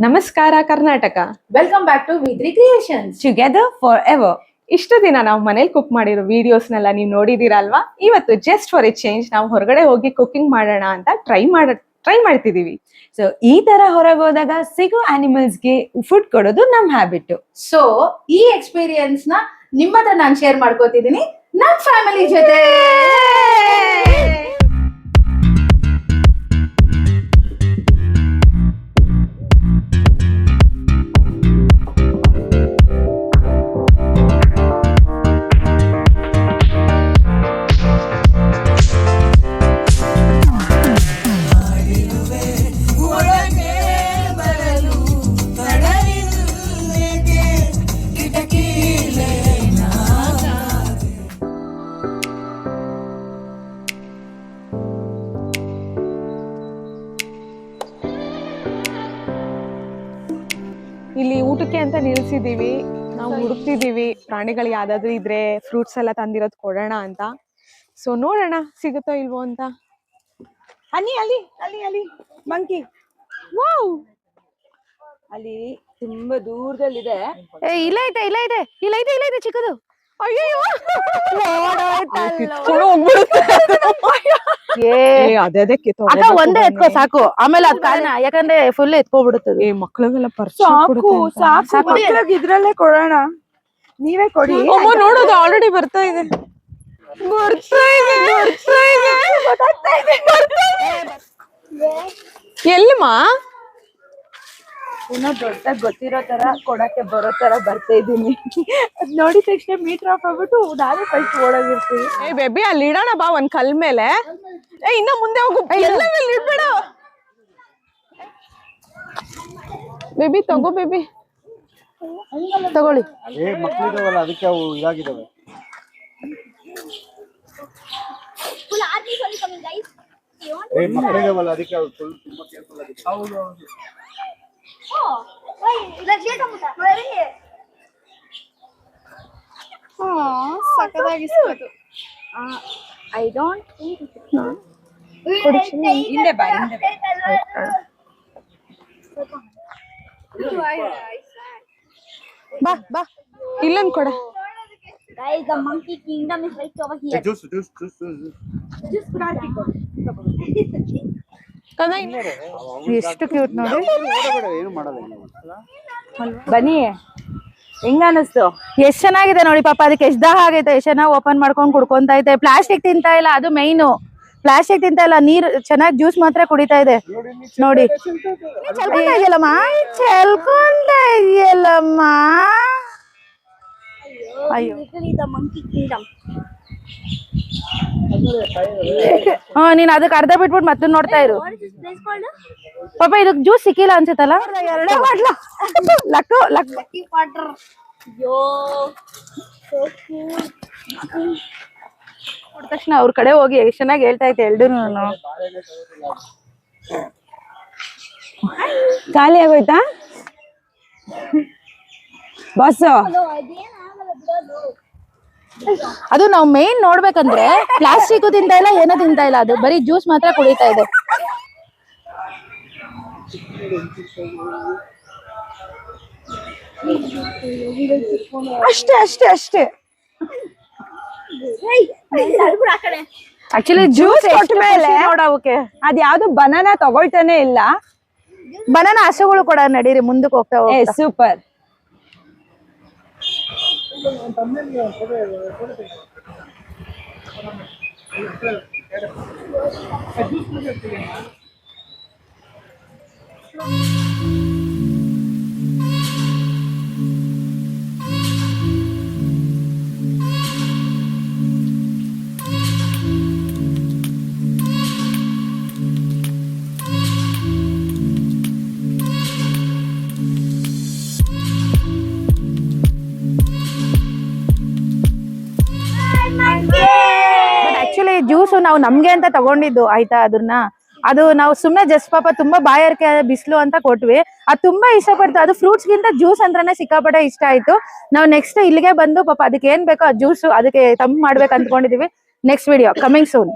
ನಮಸ್ಕಾರ Karnataka. Welcome back to Vidri creations, together forever. ಇಷ್ಟು ದಿನ ನಾವು ಮನೇಲಿ ಕುಕ್ ಮಾಡಿರೋ ವಿಡಿಯೋಸ್ನೆಲ್ಲ ನೀವು ನೋಡಿದೀರಲ್ವಾ. ಇವತ್ತು ಜಸ್ಟ್ ಫಾರ್ ಎ ಚೇಂಜ್ ನಾವು ಹೊರಗಡೆ ಹೋಗಿ ಕುಕಿಂಗ್ ಮಾಡೋಣ ಅಂತ ಟ್ರೈ ಮಾಡ್ತಿದೀವಿ. ಸೊ ಈ ತರ ಹೊರಗೆ ಹೋದಾಗ ಸಿಗೋ ಅನಿಮಲ್ಸ್ಗೆ ಫುಡ್ ಕೊಡೋದು ನಮ್ ಹ್ಯಾಬಿಟ್. ಸೊ ಈ ಎಕ್ಸ್ಪೀರಿಯನ್ಸ್ ನ ನಿಮ್ಮ ಹತ್ರ ನಾನು ಶೇರ್ ಮಾಡ್ಕೋತಿದ್ದೀನಿ ನಮ್ ಫ್ಯಾಮಿಲಿ ಜೊತೆ. ಇಲ್ಲಿ ಊಟಕ್ಕೆ ಅಂತ ನಿಲ್ಸಿದೀವಿ. ನಾವು ಹುಡುಕ್ತಿದೀವಿ ಪ್ರಾಣಿಗಳು ಯಾವ್ದಾದ್ರು ಇದ್ರೆ ಫ್ರೂಟ್ಸ್ ಎಲ್ಲ ತಂದಿರೋದು ಕೊಡೋಣ ಅಂತ. ಸೊ ನೋಡೋಣ ಸಿಗುತ್ತೋ ಇಲ್ವೋ ಅಂತ. ಅಲ್ಲಿ ಅಲ್ಲಿ ಅಲ್ಲಿ ಅಲ್ಲಿ ಮಂಕಿ ವಾವ್, ಅಲ್ಲಿ ತುಂಬಾ ದೂರದಲ್ಲಿದೆ. ಇಲ್ಲ ಇದೆ ಚಿಕ್ಕದು. ಅಯ್ಯೋ ಒಂದೇ ಎತ್ಕೋ ಸಾಕು, ಆಮೇಲೆ ಅದ್ ಕಾಲಿನ ಯಾಕಂದ್ರೆ ಫುಲ್ ಎತ್ಕೋಬಿಡುತ್ತದೆ. ಮಕ್ಳಿಗೆಲ್ಲ ಇದ್ರಲ್ಲೇ ಕೊಡೋಣ, ನೀವೇ ಕೊಡಿ. ನೋಡೋದು ಆಲ್ರೆಡಿ ಬರ್ತಾ ಇದೆ. ಎಲ್ಲಿಮ್ಮ ಏನೋ ದೊಡ್ಡದಾಗಿ ಗೊತ್ತಿರೋ ತರ ಕೊಡಕ್ಕೆ ಬರೋ ತರ ಬರ್ತಾ ಇದೀನಿ. ಅದ್ ನೋಡಿದ ತಕ್ಷಣ ಮೀಟರ್ ಆಫ್ ಆಗ್ಬಿಟ್ಟು ನಾವೇ ಫಸ್ಟ್ ಓಡೋಗಿರ್ತೀವಿ. ಬೇಬಿ ಅಲ್ಲಿ ಇಡೋಣ ಬಾ, ಒಂದ್ ಕಲ್ ಮೇಲೆ. ಇನ್ನ ಮುಂದೆ ಹೋಗು, ಎಲ್ಲ ಮೇಲೆ ಇಡ್ಬೇಡ. ಬೇಬಿ ತಗೋ, ಬೇಬಿ ತಗೊಳ್ಳಿ. ಮಕ್ಕಳಿದಾವಲ್ಲ ಅದಕ್ಕೆ ಅವು ಇದಾಗಿದ್ದಾವೆ. ಮಕ್ಕಳಿದಾವಲ್ಲ ಅದಕ್ಕೆ ಅವು ಫುಲ್ ತುಂಬಾ ಕೇರ್ಫುಲ್ ಆಗಿದೆ. ಹೌದು ಐ ಡೋಂಟ್ ಹಿಂದೆ ಬಾ, ಹಿಂದೆ ಬಾ ಬಾ, ಇಲ್ಲೊಂದ್ ಕೊಡ. Guys, the monkey kingdom is right over here. Juice ಎಷ್ಟು ಕ್ಯೂಟ್ ನೋಡಿ. ಏನು ಮಾಡಲ್ಲ. ಬನ್ನಿ, ಹೆಂಗ ಅನಿಸ್ತು? ಎಷ್ಟ್ ಚೆನ್ನಾಗಿದೆ ನೋಡಿ ಪಾಪ, ಅದಕ್ಕೆ ಎಷ್ಟ್ ದಾಹ ಆಗೈತೆ, ಎಷ್ಟ್ ಚೆನ್ನಾಗಿ ಓಪನ್ ಮಾಡ್ಕೊಂಡು ಕುಡ್ಕೊಂತ ಐತೆ. ಪ್ಲಾಸ್ಟಿಕ್ ತಿಂತಾ ಇಲ್ಲ, ಅದು ಮೈನು. ಪ್ಲಾಸ್ಟಿಕ್ ತಿಂತಾ ಇಲ್ಲ, ನೀರ್ ಚೆನ್ನಾಗಿ ಜ್ಯೂಸ್ ಮಾತ್ರ ಕುಡಿತಾ ಇದೆ ನೋಡಿ. ಚೆಲ್ಕೊಂತ ಇದೆಯಲ್ಲಮ್ಮ, ಅಯ್ಯೋ Literally the monkey kingdom. ನೀನ್ ಅದಕ್ಕೆ ಅರ್ಧ ಬಿಟ್ಬಿಟ್ಟು ಮತ್ತೆ ನೋಡ್ತಾ ಇರು. What is this place called? ಪಾಪ ಇದಕ್ ಜ್ಯೂಸ್ ಸಿಕ್ಕಿಲ್ಲ ಅನ್ಸುತ್ತಲ್ಲ. ಎರಡೇ ಮಾಡ್ಲಾ luck luck Lucky water. Yo, so cool. ನೋಡಿದ ತಕ್ಷಣ ಅವ್ರ ಕಡೆ ಹೋಗಿ ಎಷ್ಟ್ ಚೆನ್ನಾಗಿ ಹೇಳ್ತಾ ಐತೆ ಎಲ್ಡೂನು. ಖಾಲಿ ಆಗೋಯ್ತಾ ಬಸ್? Hello, ಅದೇನ್ ಆಗಲ್ಲ ಬಿಡೋದು. ಅದು ನಾವು ಮೇನ್ ನೋಡ್ಬೇಕಂದ್ರೆ ಪ್ಲಾಸ್ಟಿಕ್ ತಿಂತಾ ಇಲ್ಲ, ಏನೋ ತಿಂತಾ ಇಲ್ಲ, ಅದು ಬರೀ ಜ್ಯೂಸ್ ಮಾತ್ರ ಕುಡಿತಾ ಇದೆ. ಅಷ್ಟೇ ಅಷ್ಟೇ ಅಷ್ಟೇ. ಬಿಡು ಆ ಕಡೆ. ಆಕ್ಚುಲಿ ಜ್ಯೂಸ್ ಕೊಟ್ಮೇಲೆ ನೋಡೋಕೆ ಅದ್ ಯಾವ್ದು ಬನಾನಾ ತಗೊಳ್ತಾನೆ ಇಲ್ಲ. ಬನಾನಾ ಹಸುಗಳು ಕೂಡ ನಡೀರಿ ಮುಂದಕ್ಕೆ ಹೋಗ್ತಾ ಹೋಗ್ತಾ. ಸೂಪರ್. ಆಕ್ಚುಲಿ ಜ್ಯೂಸ್ ನಾವು ನಮ್ಗೆ ಅಂತ ತಗೊಂಡಿದ್ದು ಆಯ್ತಾ. ಅದನ್ನ ಅದು ನಾವು ಸುಮ್ನೆ ಜಸ್ಟ್ ಪಾಪ ತುಂಬಾ ಬಾಯಾರಿಕೆ ಬಿಸಿಲು ಅಂತ ಕೊಟ್ವಿ. ಅದು ತುಂಬಾ ಇಷ್ಟಪಡ್ತು. ಅದು ಫ್ರೂಟ್ಸ್ ಗಿಂತ ಜ್ಯೂಸ್ ಅಂದ್ರೇನೆ ಸಿಕ್ಕಾಪಟ್ಟೆ ಇಷ್ಟ ಆಯ್ತು. ನಾವು ನೆಕ್ಸ್ಟ್ ಇಲ್ಲಿಗೆ ಬಂದು ಪಾಪ ಅದಕ್ಕೆ ಏನ್ ಬೇಕೋ ಆ ಜ್ಯೂಸ್ ಅದಕ್ಕೆ ತಂಪು ಮಾಡ್ಬೇಕು ಅಂದ್ಕೊಂಡಿದೀವಿ. Next video coming soon.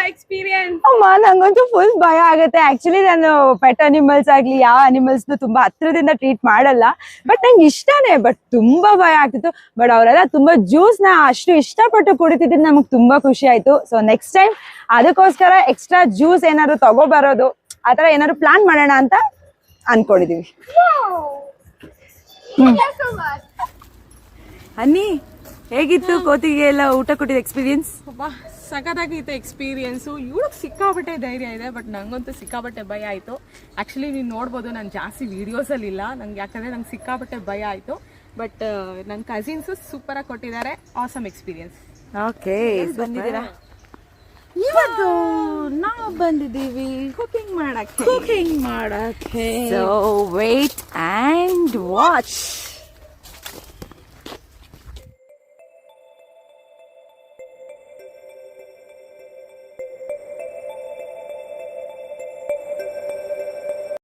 Experience? ಅಮ್ಮ ನಂಗಂತೂ ಫುಲ್ ಭಯ ಆಗುತ್ತೆ. ಆಕ್ಚುಲಿ ನಾನು ಪೆಟ್ ಅನಿಮಲ್ಸ್ ಆಗ್ಲಿ ಯಾವ ಅನಿಮಲ್ಸ್ನು ತುಂಬಾ ಹತ್ರದಿಂದ ಟ್ರೀಟ್ ಮಾಡಲ್ಲ. ಬಟ್ ನಂಗೆ ಇಷ್ಟನೇ, ಬಟ್ ತುಂಬಾ ಭಯ ಆಗ್ತಿತ್ತು. ಬಟ್ ಅವರೆಲ್ಲ ತುಂಬಾ ಜ್ಯೂಸ್ ನ ಅಷ್ಟು ಇಷ್ಟಪಟ್ಟು ಕುಡಿತಿದ್ದು ನಮಗ್ ತುಂಬಾ ಖುಷಿ ಆಯ್ತು. ಸೊ ನೆಕ್ಸ್ಟ್ ಟೈಮ್ ಅದಕ್ಕೋಸ್ಕರ ಎಕ್ಸ್ಟ್ರಾ ಜ್ಯೂಸ್ ಏನಾದ್ರು ತಗೋಬರೋದು ಆತರ ಏನಾದ್ರು ಪ್ಲಾನ್ ಮಾಡೋಣ ಅಂತ ಅನ್ಕೊಂಡಿದೀವಿ. ಅನ್ನಿ, ಹೇಗಿತ್ತು ಕೋತಿಗೆ ಎಲ್ಲ ಊಟ ಕೊಟ್ಟಿದ್ದ ಎಕ್ಸ್ಪೀರಿಯನ್ಸ್? ಸಖತ್ತಾಗಿತ್ತು ಎಕ್ಸ್ಪೀರಿಯನ್ಸು. ಇವಳಿಗೆ ಸಿಕ್ಕಾಬಟ್ಟೆ ಧೈರ್ಯ ಇದೆ, ಬಟ್ ನಂಗಂತೂ ಸಿಕ್ಕಾಬಟ್ಟೆ ಭಯ ಆಯಿತು. ಆ್ಯಕ್ಚುಲಿ ನೀವು ನೋಡ್ಬೋದು, ನಾನು ಜಾಸ್ತಿ ವೀಡಿಯೋಸಲ್ಲಿಲ್ಲ ನಂಗೆ, ಯಾಕಂದರೆ ನಂಗೆ ಸಿಕ್ಕಾಬಟ್ಟೆ ಭಯ ಆಯಿತು. ಬಟ್ ನನ್ನ ಕಸಿನ್ಸು ಸೂಪರಾಗಿ ಕೊಟ್ಟಿದ್ದಾರೆ. Awesome experience. ಓಕೆ, ಬಂದಿದ್ದೀರಾ? ಇವತ್ತು ನಾವು ಬಂದಿದ್ದೀವಿ ಕುಕಿಂಗ್ ಮಾಡಕ್ಕೆ. So wait and watch.